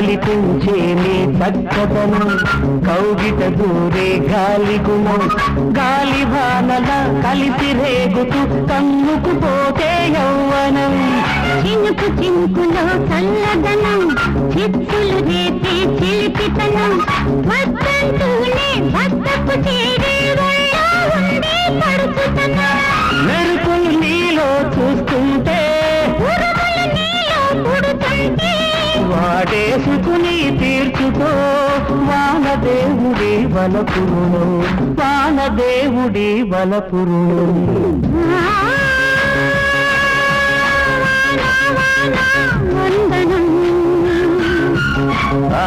కలిపించే నీ చక్కదనం కౌగిట దూరే గాలి గుణం గాలి వానల కలిసి రేగుతూ కన్నుకు పోతే యౌవనం చినుకు చినుకులో చల్లదనం చిత్తులు రేపే చిలిపితనం వద్దంటూనే వద్దకు చేరే ఉండే పడుతున్నా మెరుపులు నీలో చూస్తుంటే నీలో పుడుతుంటే వాడేసుకుని తీర్చుకో వానదేవుడి వలపురును వానదేవుడి వలపురును వందనం ఆ